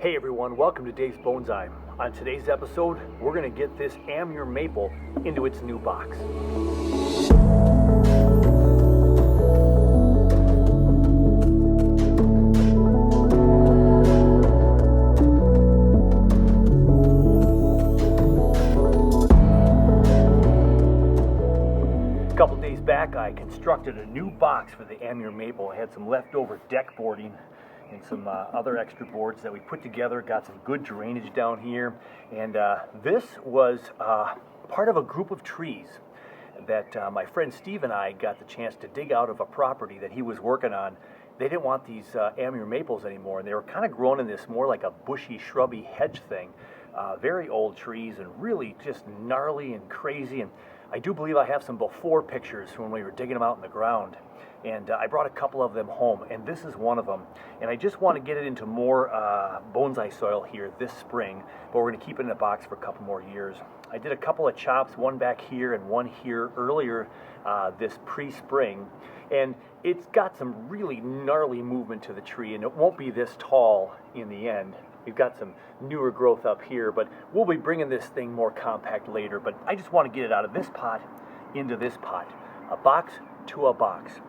Hey everyone, welcome to Dave's Bonsai. On today's episode, we're going to get this Amure Maple into its new box. A couple days back, I constructed a new box for the Amure Maple. I had some leftover deck boarding and some other extra boards that we put together, got some good drainage down here, and this was part of a group of trees that my friend Steve and I got the chance to dig out of a property that he was working on. They didn't want these Amure maples anymore, and they were kind of grown in this more like a bushy, shrubby hedge thing. Very old trees and really just gnarly and crazy, and I do believe I have some before pictures when we were digging them out in the ground. And I brought a couple of them home, and this is one of them. And I just want to get it into more bonsai soil here this spring, but we're going to keep it in a box for a couple more years. I did a couple of chops, one back here and one here earlier this pre-spring, and it's got some really gnarly movement to the tree, and it won't be this tall in the end. We've got some newer growth up here, but we'll be bringing this thing more compact later. But I just want to get it out of this pot into this pot, a box to a box.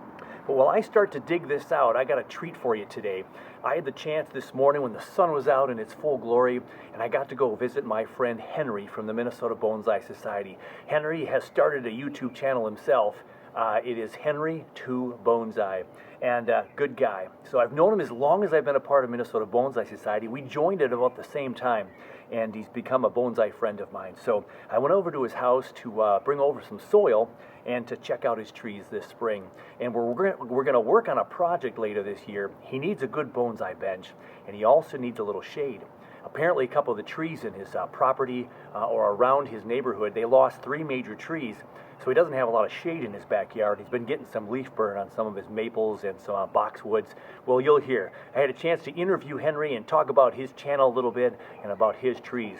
But while I start to dig this out, I got a treat for you today. I had the chance this morning when the sun was out in its full glory, and I got to go visit my friend Henry from the Minnesota Bonsai Society. Henry has started a YouTube channel himself. It is Henry2Bonsai, and good guy. So I've known him as long as I've been a part of Minnesota Bonsai Society. We joined at about the same time, and he's become a bonsai friend of mine. So I went over to his house to bring over some soil and to check out his trees this spring. And we're going to work on a project later this year. He needs a good bonsai bench, and he also needs a little shade. Apparently, a couple of the trees in his property or around his neighborhood, they lost 3 major trees, so he doesn't have a lot of shade in his backyard. He's been getting some leaf burn on some of his maples and some boxwoods. Well, you'll hear. I had a chance to interview Henry and talk about his channel a little bit and about his trees.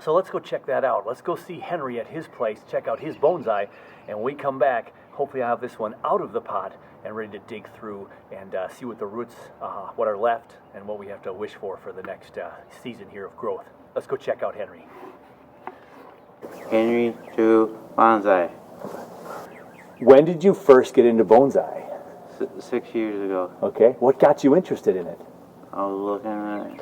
So let's go check that out. Let's go see Henry at his place, check out his bonsai, and when we come back, hopefully I'll have this one out of the pot and ready to dig through and see what the roots, what are left, and what we have to wish for the next season here of growth. Let's go check out Henry. Henry2Bonsai. When did you first get into bonsai? 6 years ago. Okay. What got you interested in it? I was looking at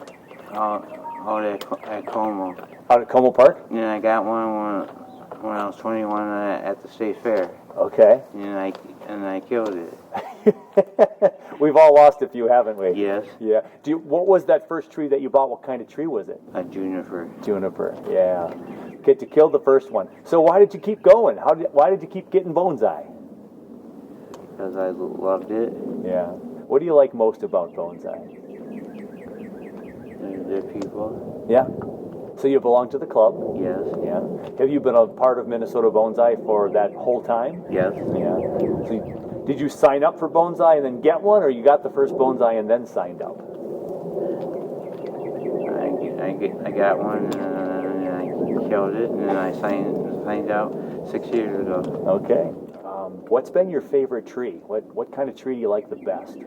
out at Como. Out at Como Park? And I got one when I was 21 at the state fair. Okay. And I killed it. We've all lost a few, haven't we? Yes. Yeah. What was that first tree that you bought? What kind of tree was it? A juniper. Juniper. Yeah. Get to kill the first one. So why did you keep going? Why did you keep getting bonsai? Because I loved it. Yeah. What do you like most about bonsai? They're people. Yeah. So you belong to the club? Yes. Yeah. Have you been a part of Minnesota Bonsai for that whole time? Yes. Yeah. So did you sign up for bonsai and then get one, or you got the first bonsai and then signed up? I got one and I killed it, and then I signed out 6 years ago. Okay. What's been your favorite tree? What kind of tree do you like the best?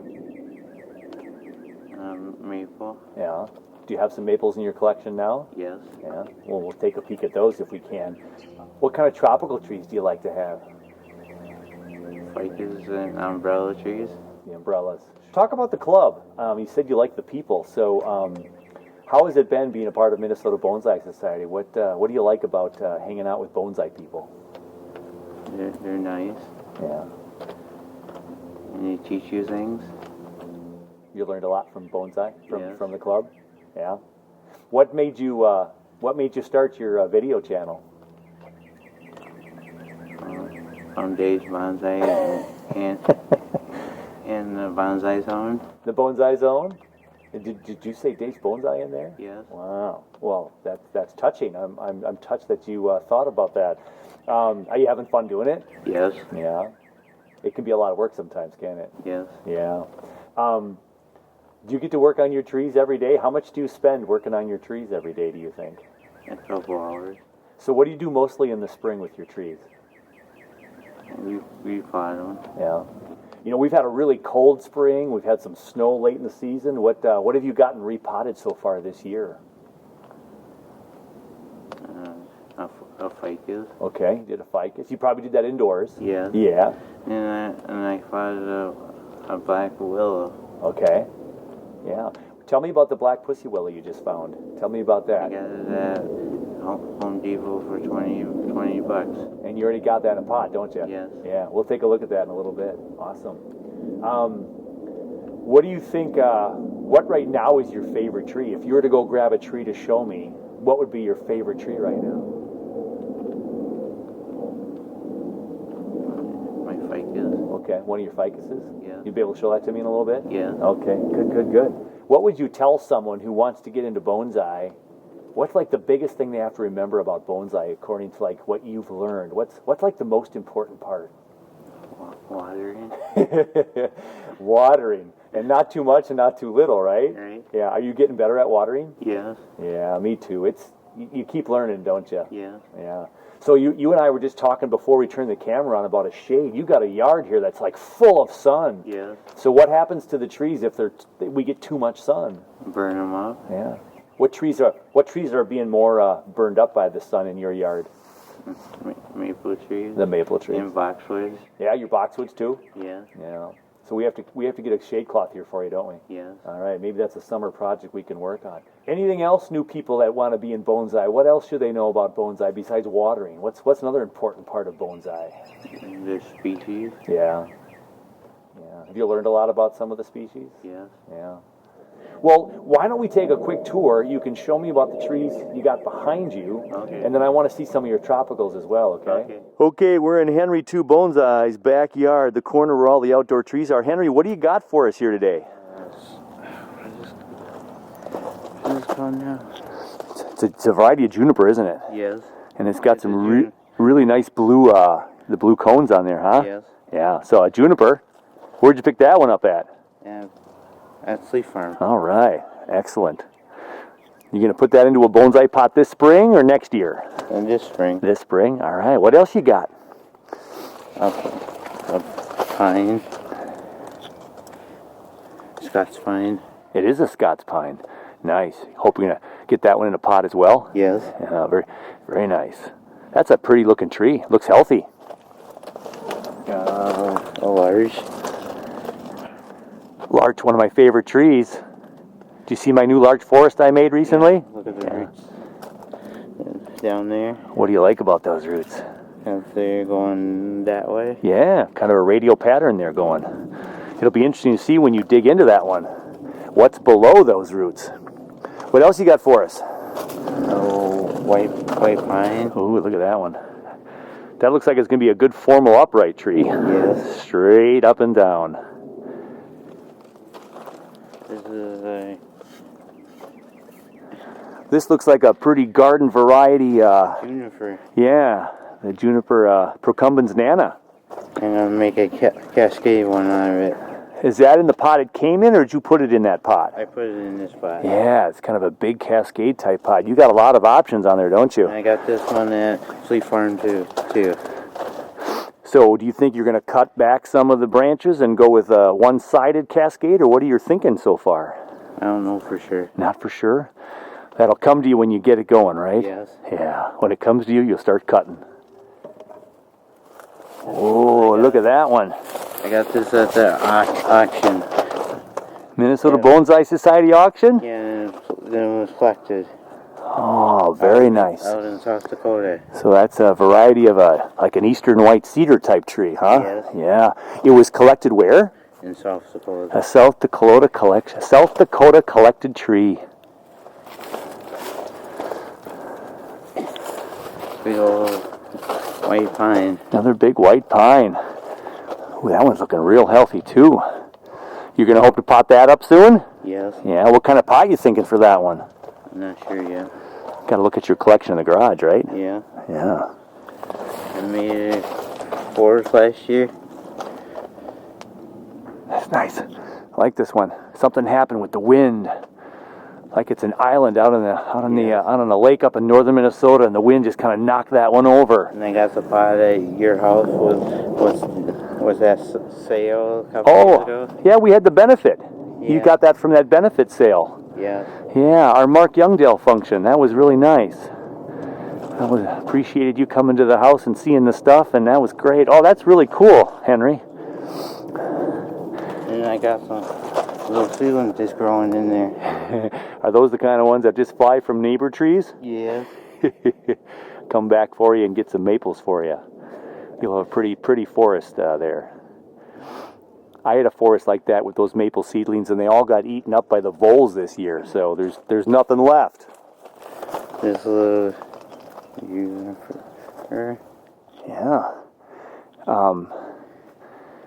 Maple. Yeah. Do you have some maples in your collection now? Yes. Yeah. Well, we'll take a peek at those if we can. What kind of tropical trees do you like to have? Ficus and umbrella trees. The umbrellas. Talk about the club. You said you like the people. So, how has it been being a part of Minnesota Bonsai Society? What do you like about hanging out with bonsai people? They're nice. Yeah. And they teach you things. You learned a lot from bonsai Yes. from the club. Yeah. What made you start your video channel? From Dave's Bonsai and the Bonsai Zone. The Bonsai Zone? Did you say Dave's Bonsai in there? Yes. Wow. Well, that's touching. I'm touched that you thought about that. Are you having fun doing it? Yes. Yeah. It can be a lot of work sometimes, can't it? Yes. Yeah. Do you get to work on your trees every day? How much do you spend working on your trees every day, do you think? A couple hours. So what do you do mostly in the spring with your trees? We pot them. Yeah. You know, we've had a really cold spring. We've had some snow late in the season. What have you gotten repotted so far this year? A ficus. Okay, you did a ficus. You probably did that indoors. Yeah. Yeah. And I potted a black willow. Okay. Yeah. Tell me about the black pussy willow you just found. Tell me about I that. got it at Home Depot for 20 bucks. And you already got that in a pot, don't you? Yes. Yeah, we'll take a look at that in a little bit. Awesome. What do you think, what right now is your favorite tree? If you were to go grab a tree to show me, what would be your favorite tree right now? My ficus. Okay, one of your ficuses? Yeah. You'd be able to show that to me in a little bit? Yeah. Okay, good. What would you tell someone who wants to get into bonsai? What's like the biggest thing they have to remember about bonsai according to like what you've learned? What's like the most important part? Watering. Watering. And not too much and not too little, right? Right. Yeah. Are you getting better at watering? Yes. Yeah, me too. You keep learning, don't you? Yeah. Yeah. So you and I were just talking before we turned the camera on about a shade. You got a yard here that's like full of sun. Yeah. So what happens to the trees if we get too much sun? Burn them up. Yeah. What trees are being more burned up by the sun in your yard? Maple trees. The maple trees. And boxwoods. Yeah, your boxwoods too? Yeah. Yeah. So we have to get a shade cloth here for you, don't we? Yes. All right, maybe that's a summer project we can work on. Anything else, new people that want to be in bonsai? What else should they know about bonsai besides watering? What's another important part of bonsai? The species. Yeah. Yeah. Have you learned a lot about some of the species? Yes. Yeah. Well, why don't we take a quick tour? You can show me about the trees you got behind you, Okay. and then I want to see some of your tropicals as well, okay? Okay, we're in Henry 2 Bonsai's backyard, the corner where all the outdoor trees are. Henry, what do you got for us here today? What is it called now? It's a variety of juniper, isn't it? Yes. And it's got some really nice blue, the blue cones on there, huh? Yes. Yeah, so a juniper. Where'd you pick that one up at? At Sleep Farm. All right, excellent. You gonna put that into a bonsai pot this spring or next year? And this spring. This spring, all right. What else you got? A pine. Scots pine. It is a Scots pine. Nice. Hope you're gonna get that one in a pot as well. Yes. Yeah, very, very nice. That's a pretty looking tree. Looks healthy. A large. Larch, one of my favorite trees. Do you see my new larch forest I made recently? Look at the roots. Down there. What do you like about those roots? If they're going that way. Yeah, kind of a radial pattern there going. It'll be interesting to see when you dig into that one. What's below those roots? What else you got for us? Oh, white pine. Ooh, look at that one. That looks like it's going to be a good formal upright tree. Yes. Straight up and down. This looks like a pretty garden variety. Juniper. Yeah, the juniper procumbens nana. I'm gonna make a cascade one out of it. Is that in the pot it came in, or did you put it in that pot? I put it in this pot. Yeah, it's kind of a big cascade type pot. You got a lot of options on there, don't you? And I got this one at Sleep Farm too. So do you think you're going to cut back some of the branches and go with a one-sided cascade, or what are you thinking so far? I don't know for sure. Not for sure? That'll come to you when you get it going, right? Yes. Yeah, when it comes to you, you'll start cutting. Oh, look at that one. I got this at the auction. Minnesota Bonsai Society auction? Yeah, then it was collected. Oh, very nice. Out in South Dakota. So that's a variety of like an eastern white cedar type tree, huh? Yes. Yeah. It was collected where? In South Dakota. A South Dakota collected tree. Big old white pine. Another big white pine. Ooh, that one's looking real healthy too. You're gonna hope to pot that up soon? Yes. Yeah. What kind of pot you thinking for that one? I'm not sure yet. Got to look at your collection in the garage, right? Yeah. Yeah. I made it 4 last year. That's nice. I like this one. Something happened with the wind. Like it's an island out on the lake up in northern Minnesota, and the wind just kind of knocked that one over. And I got the pot at your house with Was that sale a couple years ago? Yeah, we had the benefit. You Yeah. got that from that benefit sale. Yeah. Yeah, our Mark Youngdale function. That was really nice. I appreciated you coming to the house and seeing the stuff, and that was great. Oh, that's really cool, Henry. And I got some little seedlings just growing in there. Are those the kind of ones that just fly from neighbor trees? Yeah. Come back for you and get some maples for you. You'll have a pretty forest there. I had a forest like that with those maple seedlings, and they all got eaten up by the voles this year. So there's nothing left. This little Yeah.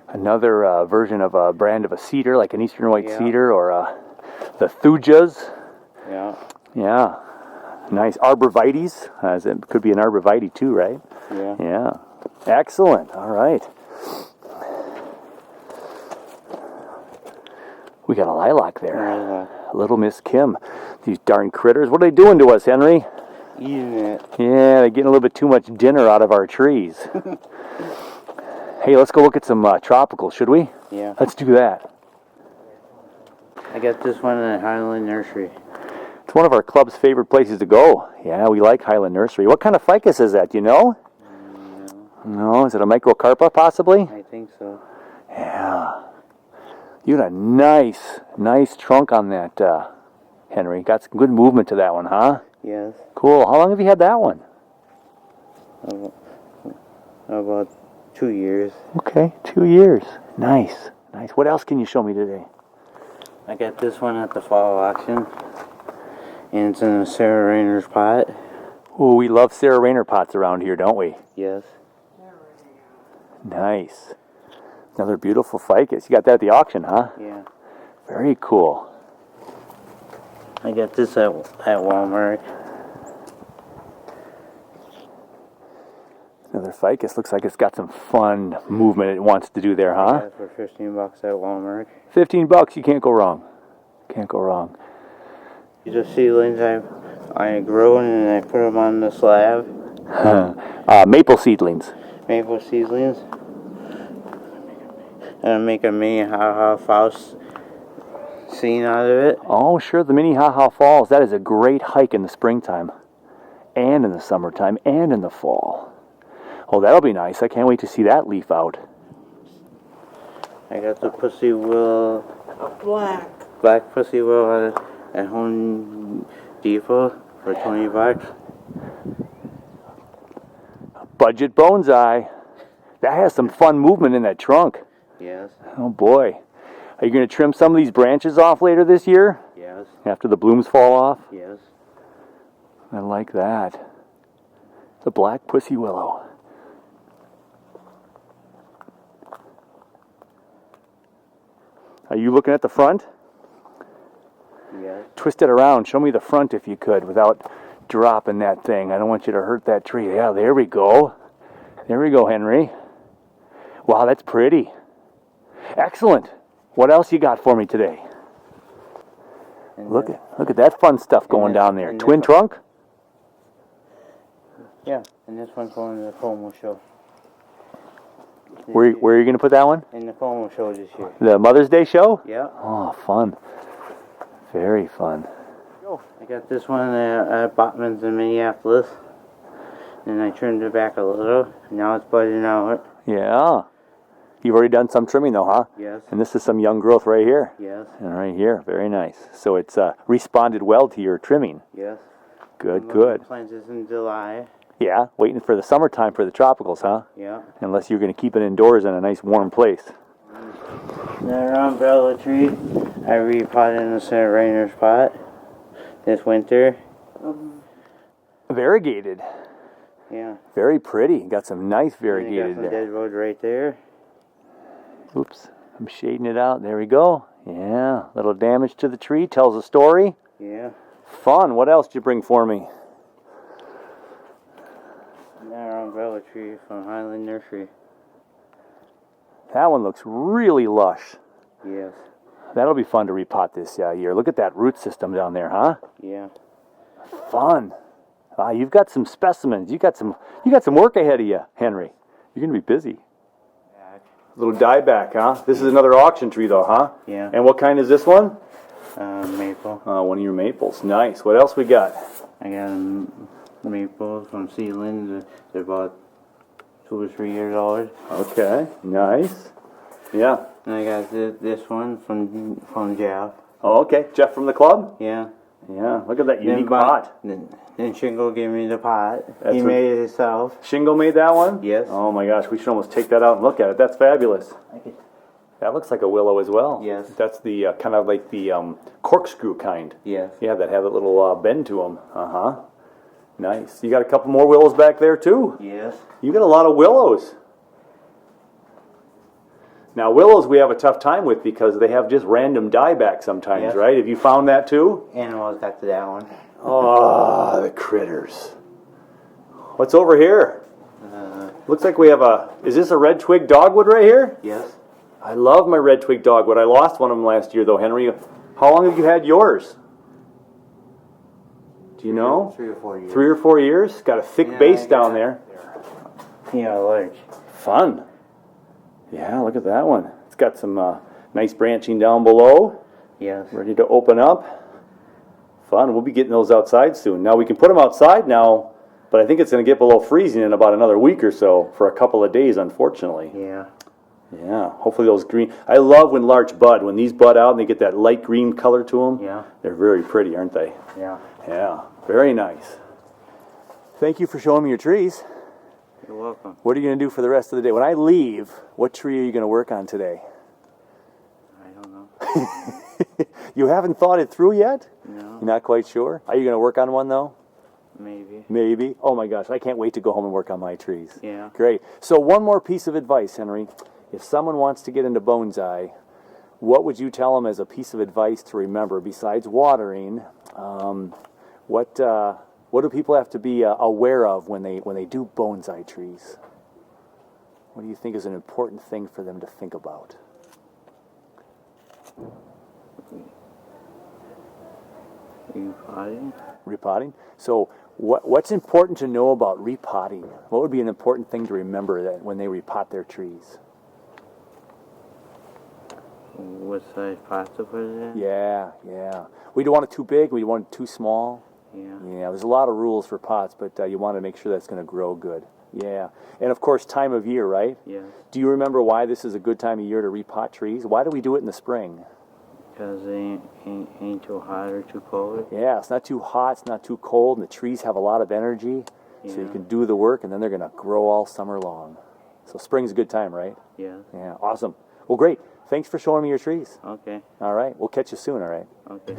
Another version of a brand of a cedar, like an eastern white cedar, or the thujas. Yeah. Yeah. Nice arborvitaes. It could be an arborvitae too, right? Yeah. Yeah. Excellent. All right. We got a lilac there. Little Miss Kim. These darn critters. What are they doing to us, Henry? Eating it. Yeah, they're getting a little bit too much dinner out of our trees. Hey, let's go look at some tropicals, should we? Yeah. Let's do that. I got this one in the Highland Nursery. It's one of our club's favorite places to go. Yeah, we like Highland Nursery. What kind of ficus is that, do you know? No, is it a microcarpa, possibly? I think so. Yeah. You got a nice trunk on that, Henry. Got some good movement to that one, huh? Yes. Cool. How long have you had that one? About 2 years. Okay, 2 years. Nice. What else can you show me today? I got this one at the fall auction. And it's in a Sarah Rainer's pot. Oh, we love Sarah Rainer pots around here, don't we? Yes. Nice. Another beautiful ficus. You got that at the auction, huh? Yeah. Very cool. I got this at Walmart. Another ficus. Looks like it's got some fun movement it wants to do there, huh? For $15 at Walmart. $15, you can't go wrong. Can't go wrong. These are seedlings I grow and I put them on the slab. Maple seedlings. Maple seedlings. And I make a mini ha-ha Faust scene out of it. Oh, sure, the Minnehaha Falls. That is a great hike in the springtime, and in the summertime, and in the fall. Oh, that'll be nice. I can't wait to see that leaf out. I got the pussy willow, black pussy willow at Home Depot for $20. Budget bonsai. That has some fun movement in that trunk. Yes. Oh boy. Are you going to trim some of these branches off later this year? Yes. After the blooms fall off? Yes. I like that. The black pussy willow. Are you looking at the front? Yes. Twist it around. Show me the front if you could without dropping that thing. I don't want you to hurt that tree. Yeah, there we go. There we go, Henry. Wow, that's pretty. Excellent. What else you got for me today? Look at that fun stuff going down there. Twin trunk? Yeah, and this one's going to the Como show. Where are you going to put that one? In the Como show this year. The Mother's Day show? Yeah. Oh, fun. Very fun. I got this one at Botman's in Minneapolis. And I trimmed it back a little. Now it's budding out. Yeah. You've already done some trimming though, huh? Yes. And this is some young growth right here. Yes. And right here. Very nice. So it's responded well to your trimming. Yes. Good, good. Plant this in July. Yeah, waiting for the summertime for the tropicals, huh? Yeah. Unless you're going to keep it indoors in a nice warm place. Another umbrella tree. I repotted in the Sarah Rainer's pot this winter. Variegated. Yeah. Very pretty. Got some nice And variegated got some there. dead wood right there. Oops, I'm shading it out. There we go. Yeah, little damage to the tree. Tells a story. Yeah. Fun. What else did you bring for me? Another umbrella tree from Highland Nursery. That one looks really lush. Yes. That'll be fun to repot this year. Look at that root system down there, huh? Yeah. Fun. You've got some specimens. You got some work ahead of you, Henry. You're gonna be busy. Little dieback, huh? This is another auction tree though, huh? Yeah. And what kind is this one? Maple. One of your maples. Nice. What else we got? I got maples from seedlings. They're about 2 or 3 years old. Okay. Nice. Yeah. And I got this one from Jeff. Oh, okay. Jeff from the club? Yeah. Yeah. Look at that unique pot. Then Shingle gave me the pot. That's he what- made it himself. Shingle made that one? Yes. Oh my gosh, we should almost take that out and look at it. That's fabulous. That looks like a willow as well. Yes. That's the kind of like the corkscrew kind. Yes. Yeah, that have a little bend to them. Uh-huh. Nice. You got a couple more willows back there too? Yes. You got a lot of willows. Now willows we have a tough time with because they have just random dieback sometimes, Yes. right? Have you found that too? Animals got to that one. Oh, the critters. What's over here? Looks like we have is this a red twig dogwood right here? Yes. I love my red twig dogwood. I lost one of them last year though, Henry. How long have you had yours? Do you know? 3 or 4 years. 3 or 4 years? Got a thick base down there. Yeah, large. Fun. Yeah, look at that one. It's got some nice branching down below. Yes. Ready to open up. Fun. We'll be getting those outside soon. Now we can put them outside now, but I think it's going to get below freezing in about another week or so for a couple of days, unfortunately. Yeah. Yeah, hopefully those green. I love when larch bud. When these bud out and they get that light green color to them. Yeah. They're very pretty, aren't they? Yeah. Yeah, very nice. Thank you for showing me your trees. You're welcome. What are you going to do for the rest of the day? When I leave, what tree are you going to work on today? I don't know. You haven't thought it through yet? No. You're not quite sure? Are you going to work on one though? Maybe. Maybe. Oh my gosh, I can't wait to go home and work on my trees. Yeah. Great. So one more piece of advice, Henry. If someone wants to get into bonsai, what would you tell them as a piece of advice to remember besides watering? What do people have to be aware of when they do bonsai trees? What do you think is an important thing for them to think about? Repotting? Repotting. So what's important to know about repotting? What would be an important thing to remember that when they repot their trees? What size pots to put it in? Yeah. We don't want it too big. We don't want it too small. Yeah. Yeah, there's a lot of rules for pots, but you want to make sure that's going to grow good. Yeah. And of course, time of year, right? Yeah. Do you remember why this is a good time of year to repot trees? Why do we do it in the spring? Because they ain't too hot or too cold. Yeah, it's not too hot, it's not too cold, and the trees have a lot of energy, so you Yeah. can do the work, and then they're going to grow all summer long. So spring's a good time, right? Yeah. Yeah, awesome. Well, great. Thanks for showing me your trees. Okay. All right, we'll catch you soon, all right? Okay.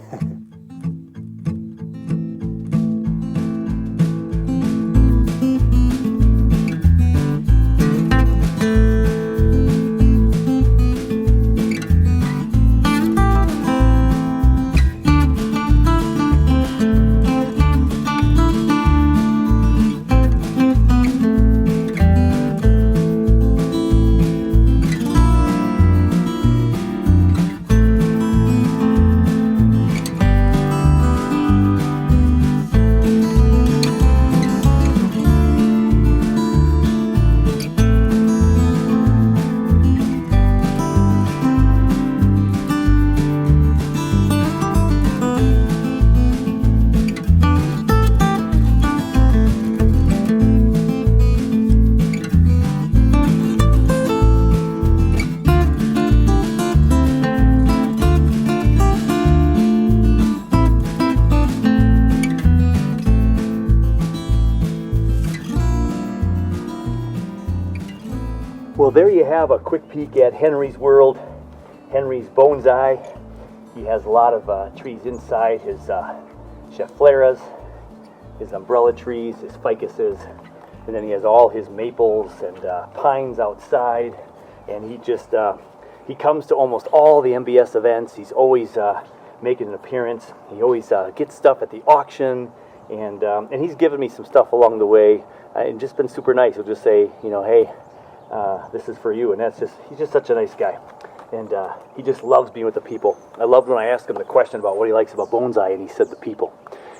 Well, there you have a quick peek at Henry's world, Henry's bonsai. He has a lot of trees inside, his Scheffleras, his umbrella trees, his ficuses, and then he has all his maples and pines outside. And he just, he comes to almost all the MBS events. He's always making an appearance. He always gets stuff at the auction, and he's given me some stuff along the way, and just been super nice. He'll just say, you know, hey, this is for you, and he's just such a nice guy, and he just loves being with the people. I loved when I asked him the question about what he likes about bonsai, and he said the people.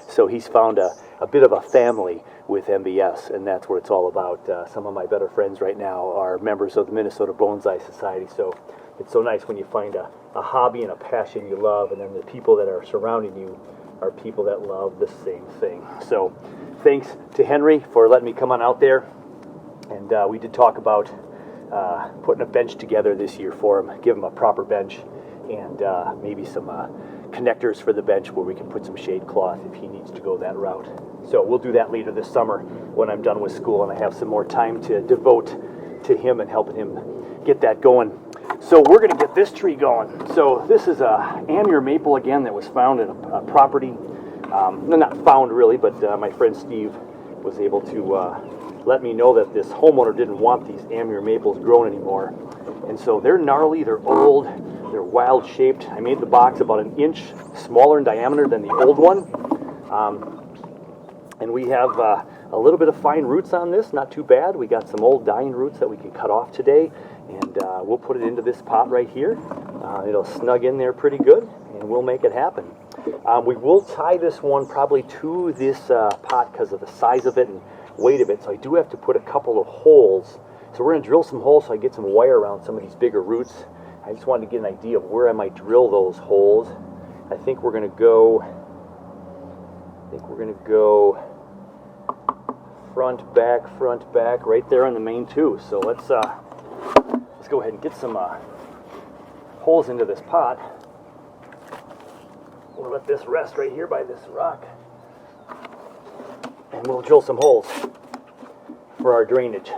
So he's found a bit of a family with MBS, and that's what it's all about. Some of my better friends right now are members of the Minnesota Bonsai Society, so it's so nice when you find a hobby and a passion you love, and then the people that are surrounding you are people that love the same thing. So thanks to Henry for letting me come on out there, and we did talk about putting a bench together this year for him, give him a proper bench, and maybe some connectors for the bench where we can put some shade cloth if he needs to go that route. So we'll do that later this summer when I'm done with school and I have some more time to devote to him and helping him get that going. So we're going to get this tree going. So this is a Amure Maple again that was found in a property. Not found really, but my friend Steve was able to let me know that this homeowner didn't want these Amure Maples grown anymore. And so they're gnarly, they're old, they're wild shaped. I made the box about an inch smaller in diameter than the old one. And we have a little bit of fine roots on this, not too bad. We got some old dying roots that we can cut off today, and we'll put it into this pot right here. It'll snug in there pretty good, and we'll make it happen. We will tie this one probably to this pot because of the size of it and weight of it, so I do have to put a couple of holes. So we're going to drill some holes so I get some wire around some of these bigger roots. I just wanted to get an idea of where I might drill those holes. I think we're going to go front, back, right there on the main two. So let's go ahead and get some holes into this pot. We'll let this rest right here by this rock, and we'll drill some holes for our drainage.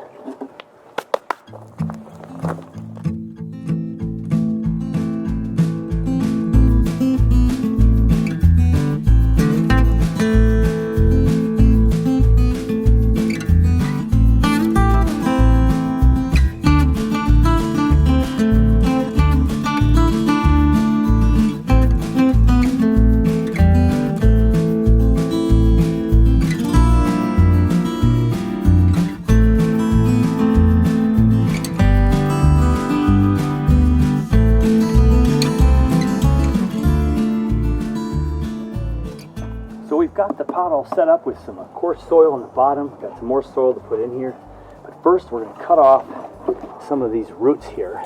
Got the pot all set up with some coarse soil on the bottom. Got some more soil to put in here. But first we're going to cut off some of these roots here.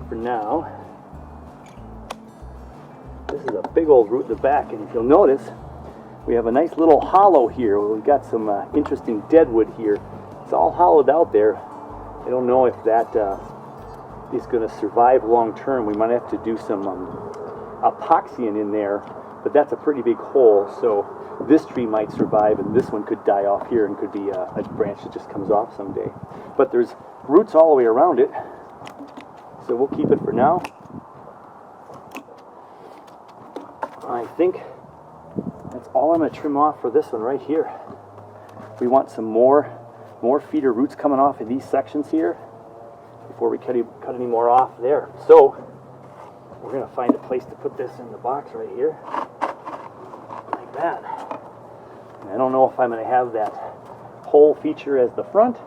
For now, this is a big old root in the back, and if you'll notice, we have a nice little hollow here. We've got some interesting deadwood here. It's all hollowed out there. I don't know if that is going to survive long term. We might have to do some epoxying in there, but that's a pretty big hole, so this tree might survive and this one could die off here and could be a branch that just comes off someday. But there's roots all the way around it, so we'll keep it for now. I think that's all I'm going to trim off for this one right here. We want some more feeder roots coming off of these sections here before we cut any more off there. So we're going to find a place to put this in the box right here, like that. And I don't know if I'm going to have that hole feature as the front,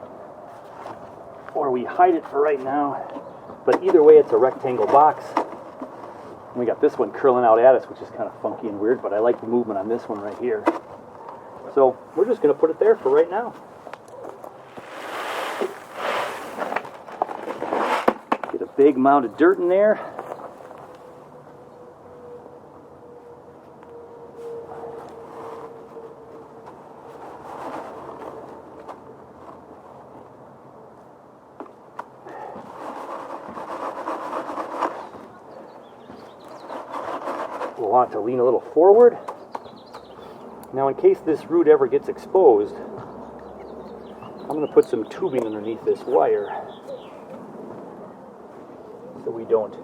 or we hide it for right now. But either way, it's a rectangle box. And we got this one curling out at us, which is kind of funky and weird, but I like the movement on this one right here. So we're just going to put it there for right now. Get a big mound of dirt in there. We'll want to lean a little forward. Now, in case this root ever gets exposed, I'm going to put some tubing underneath this wire so we don't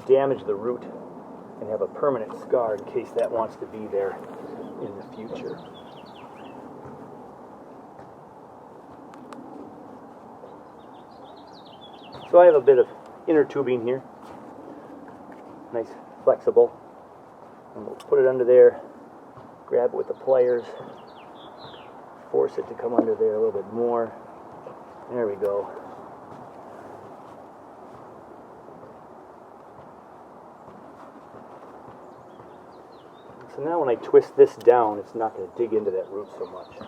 damage the root and have a permanent scar in case that wants to be there in the future. So I have a bit of inner tubing here, nice flexible, and we'll put it under there, grab it with the pliers, force it to come under there a little bit more. There we go. So now when I twist this down, it's not going to dig into that root so much.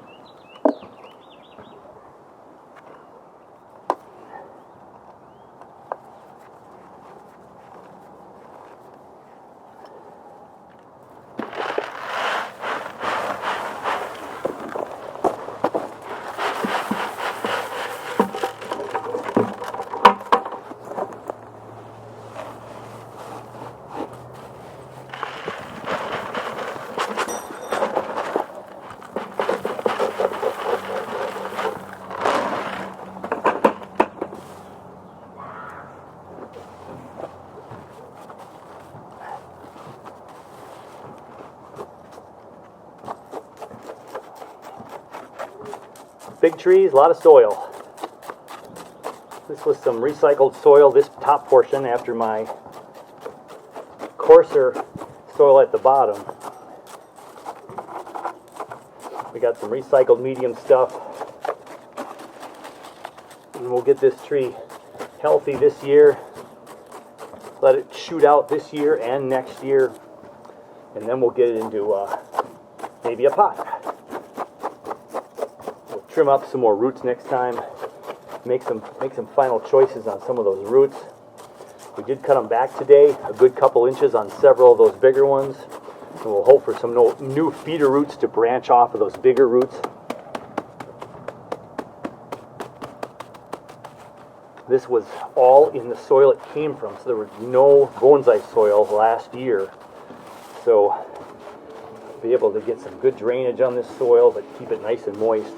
Big trees, a lot of soil. This was some recycled soil, this top portion after my coarser soil at the bottom. We got some recycled medium stuff. And we'll get this tree healthy this year. Let it shoot out this year and next year. And then we'll get it into maybe a pot. Trim up some more roots next time. Make some final choices on some of those roots. We did cut them back today, a good couple inches on several of those bigger ones. And we'll hope for some new feeder roots to branch off of those bigger roots. This was all in the soil it came from, so there was no bonsai soil last year. So be able to get some good drainage on this soil, but keep it nice and moist.